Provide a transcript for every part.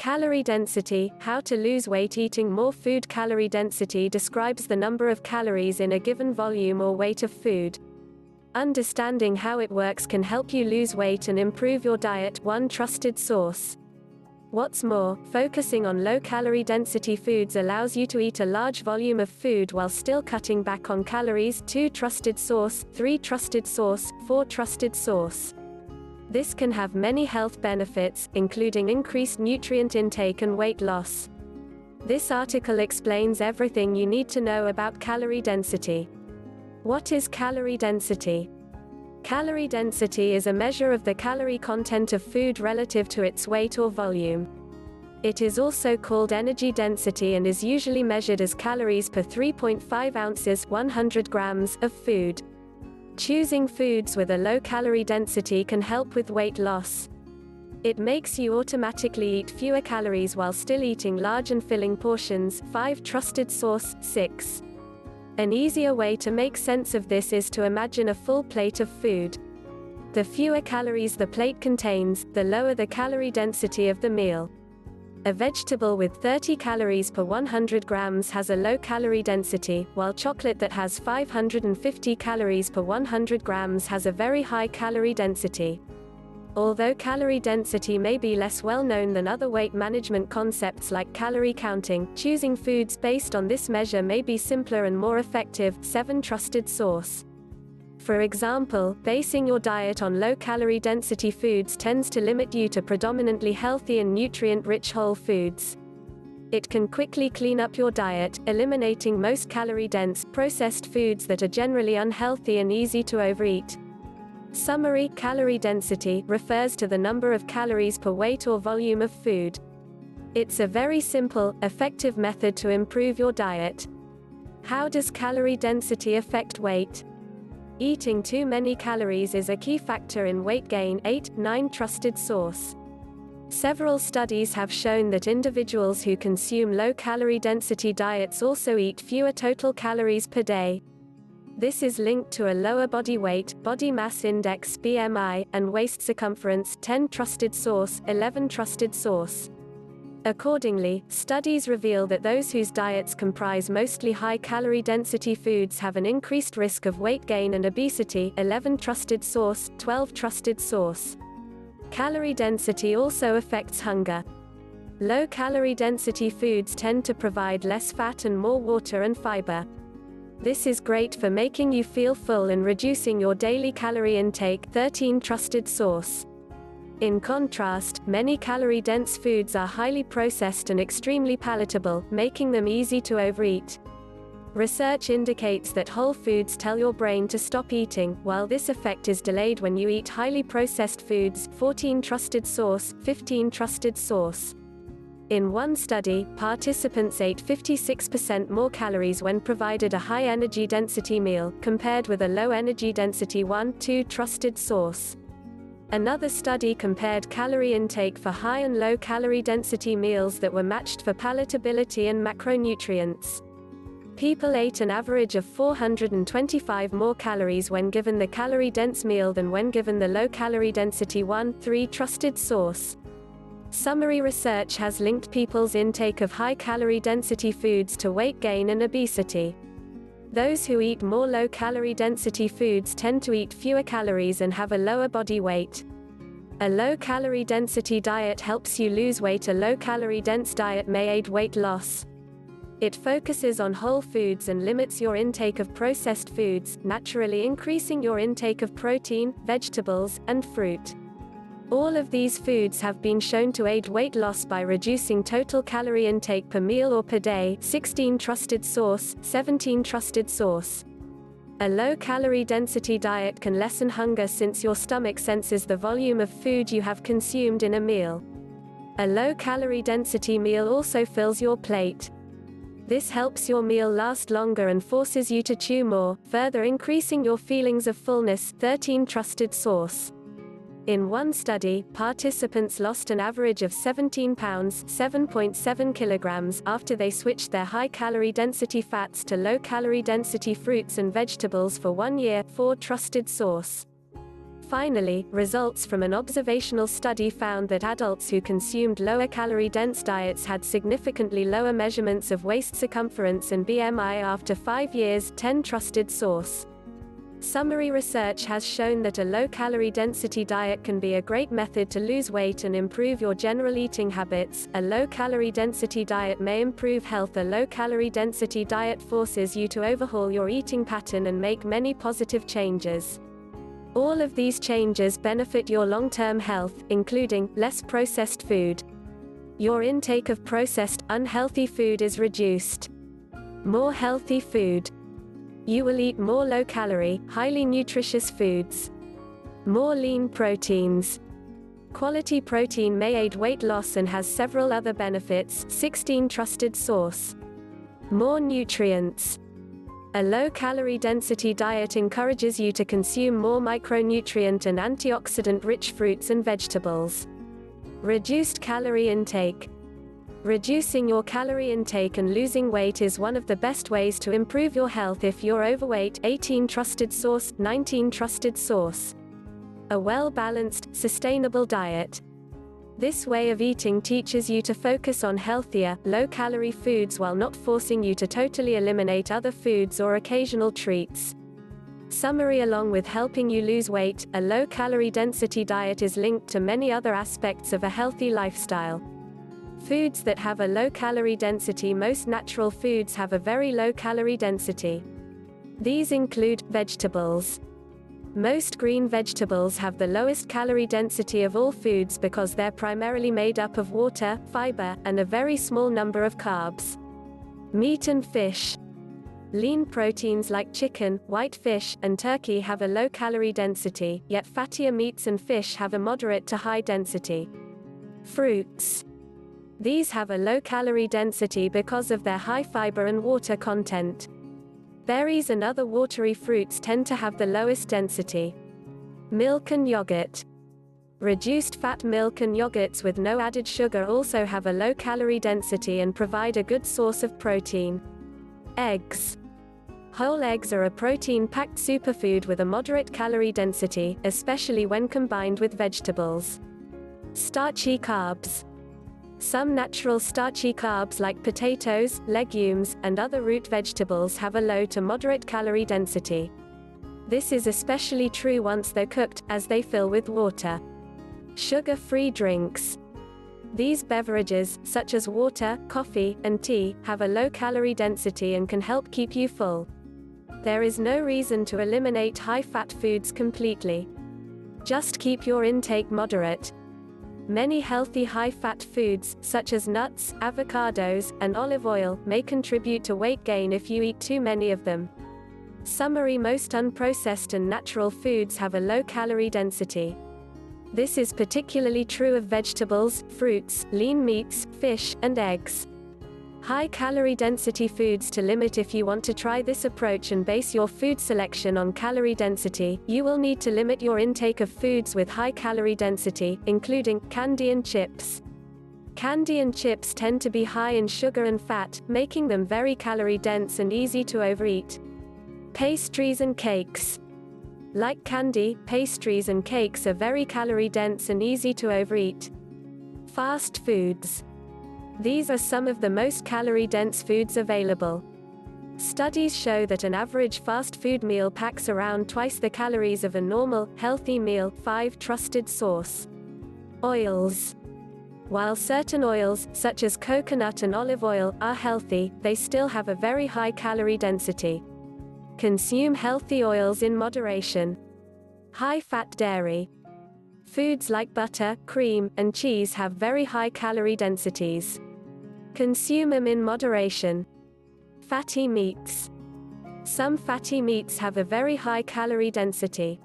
Calorie density, how to lose weight eating more food. Calorie density describes the number of calories in a given volume or weight of food. Understanding how it works can help you lose weight and improve your diet. One trusted source. What's more, focusing on low-calorie density foods allows you to eat a large volume of food while still cutting back on calories. 2 trusted source, 3 trusted source, 4 trusted source. This can have many health benefits, including increased nutrient intake and weight loss. This article explains everything you need to know about calorie density. What is calorie density? Calorie density is a measure of the calorie content of food relative to its weight or volume. It is also called energy density and is usually measured as calories per 3.5 ounces 100 grams of food. Choosing foods with a low calorie density can help with weight loss. It makes you automatically eat fewer calories while still eating large and filling portions. 5 trusted source. 6. An easier way to make sense of this is to imagine a full plate of food. The fewer calories the plate contains, the lower the calorie density of the meal. A vegetable with 30 calories per 100 grams has a low calorie density, while chocolate that has 550 calories per 100 grams has a very high calorie density. Although calorie density may be less well known than other weight management concepts like calorie counting, choosing foods based on this measure may be simpler and more effective. 7 trusted source. For example, basing your diet on low-calorie density foods tends to limit you to predominantly healthy and nutrient-rich whole foods. It can quickly clean up your diet, eliminating most calorie-dense, processed foods that are generally unhealthy and easy to overeat. Summary: calorie density refers to the number of calories per weight or volume of food. It's a very simple, effective method to improve your diet. How does calorie density affect weight? Eating too many calories is a key factor in weight gain. 8. 9 trusted source. Several studies have shown that individuals who consume low-calorie density diets also eat fewer total calories per day. This is linked to a lower body weight, body mass index (BMI), and waist circumference. 10 trusted source. 11 trusted source. Accordingly, studies reveal that those whose diets comprise mostly high-calorie density foods have an increased risk of weight gain and obesity. 11 trusted source. 12 trusted source. Calorie density also affects hunger. Low-calorie density foods tend to provide less fat and more water and fiber. This is great for making you feel full and reducing your daily calorie intake. 13 trusted source. In contrast, many calorie-dense foods are highly processed and extremely palatable, making them easy to overeat. Research indicates that whole foods tell your brain to stop eating, while this effect is delayed when you eat highly processed foods. 14 trusted source. 15 trusted source. In one study, participants ate 56% more calories when provided a high-energy density meal, compared with a low-energy density one. 2 trusted source. Another study compared calorie intake for high and low calorie density meals that were matched for palatability and macronutrients. People ate an average of 425 more calories when given the calorie-dense meal than when given the low-calorie density one. 3 trusted source. Summary: research has linked people's intake of high-calorie density foods to weight gain and obesity. Those who eat more low-calorie density foods tend to eat fewer calories and have a lower body weight. A low-calorie density diet helps you lose weight. A low-calorie dense diet may aid weight loss. It focuses on whole foods and limits your intake of processed foods, naturally increasing your intake of protein, vegetables, and fruit. All of these foods have been shown to aid weight loss by reducing total calorie intake per meal or per day. 16 trusted source. 17 trusted source. A low-calorie density diet can lessen hunger since your stomach senses the volume of food you have consumed in a meal. A low-calorie density meal also fills your plate. This helps your meal last longer and forces you to chew more, further increasing your feelings of fullness. 13 trusted source. In one study, participants lost an average of 17 pounds (7.7 kilograms) after they switched their high-calorie density fats to low-calorie density fruits and vegetables for 1 year. 4 trusted source. Finally, results from an observational study found that adults who consumed lower calorie-dense diets had significantly lower measurements of waist circumference and BMI after 5 years. 10 trusted source. Summary research has shown that a low-calorie density diet can be a great method to lose weight and improve your general eating habits. A low-calorie density diet may improve health. A low-calorie density diet forces you to overhaul your eating pattern and make many positive changes. All of these changes benefit your long-term health, including less processed food. Your intake of processed, unhealthy food is reduced. More healthy food. You will eat more low-calorie, highly nutritious foods. More lean proteins. Quality protein may aid weight loss and has several other benefits. 16 trusted source. More nutrients. A low-calorie density diet encourages you to consume more micronutrient and antioxidant-rich fruits and vegetables. Reduced calorie intake. Reducing your calorie intake and losing weight is one of the best ways to improve your health if you're overweight. 18 trusted source. 19 trusted source. A well-balanced, sustainable diet. This way of eating teaches you to focus on healthier, low-calorie foods while not forcing you to totally eliminate other foods or occasional treats. Summary: along with helping you lose weight, a low-calorie density diet is linked to many other aspects of a healthy lifestyle. Foods that have a low-calorie density. Most natural foods have a very low-calorie density. These include vegetables. Most green vegetables have the lowest calorie density of all foods because they're primarily made up of water, fiber, and a very small number of carbs. Meat and fish. Lean proteins like chicken, white fish, and turkey have a low calorie density, yet fattier meats and fish have a moderate to high density. Fruits. These have a low calorie density because of their high fiber and water content. Berries and other watery fruits tend to have the lowest density. Milk and yogurt. Reduced fat milk and yogurts with no added sugar also have a low calorie density and provide a good source of protein. Eggs. Whole eggs are a protein-packed superfood with a moderate calorie density, especially when combined with vegetables. Starchy carbs. Some natural starchy carbs like potatoes, legumes, and other root vegetables have a low to moderate calorie density. This is especially true once they're cooked, as they fill with water. Sugar-free drinks. These beverages, such as water, coffee, and tea, have a low calorie density and can help keep you full. There is no reason to eliminate high-fat foods completely. Just keep your intake moderate. Many healthy high-fat foods, such as nuts, avocados, and olive oil, may contribute to weight gain if you eat too many of them. Summary: most unprocessed and natural foods have a low calorie density. This is particularly true of vegetables, fruits, lean meats, fish, and eggs. High-calorie density foods to limit. If you want to try this approach and base your food selection on calorie density, you will need to limit your intake of foods with high calorie density, including candy and chips. Candy and chips tend to be high in sugar and fat, making them very calorie-dense and easy to overeat. Pastries and cakes. Like candy, pastries and cakes are very calorie-dense and easy to overeat. Fast foods. These are some of the most calorie-dense foods available. Studies show that an average fast food meal packs around twice the calories of a normal, healthy meal. 5 trusted source. Oils. While certain oils, such as coconut and olive oil, are healthy, they still have a very high calorie density. Consume healthy oils in moderation. High-fat dairy. Foods like butter, cream, and cheese have very high calorie densities. Consume them in moderation. Fatty meats. Some fatty meats have a very high calorie density.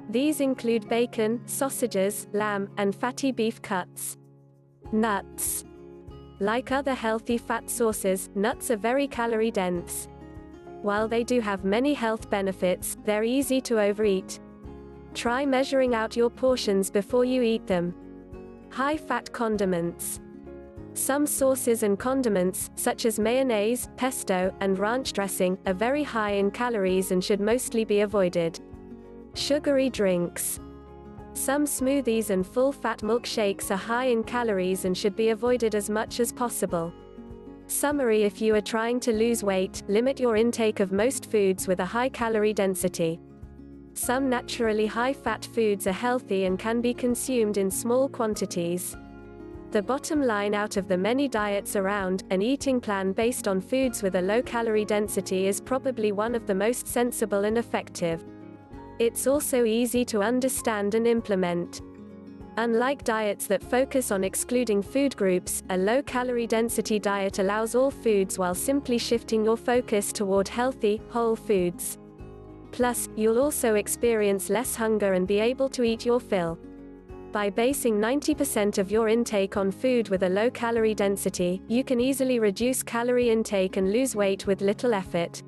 These include bacon, sausages, lamb, and fatty beef cuts. Nuts. Like other healthy fat sources, nuts are very calorie dense. While they do have many health benefits, they're easy to overeat. Try measuring out your portions before you eat them. High-fat condiments. Some sauces and condiments, such as mayonnaise, pesto, and ranch dressing, are very high in calories and should mostly be avoided. Sugary drinks. Some smoothies and full-fat milkshakes are high in calories and should be avoided as much as possible. Summary: if you are trying to lose weight, limit your intake of most foods with a high calorie density. Some naturally high-fat foods are healthy and can be consumed in small quantities. The bottom line out of the many diets around, an eating plan based on foods with a low calorie density is probably one of the most sensible and effective. It's also easy to understand and implement. Unlike diets that focus on excluding food groups, a low-calorie density diet allows all foods while simply shifting your focus toward healthy, whole foods. Plus, you'll also experience less hunger and be able to eat your fill. By basing 90% of your intake on food with a low calorie density, you can easily reduce calorie intake and lose weight with little effort.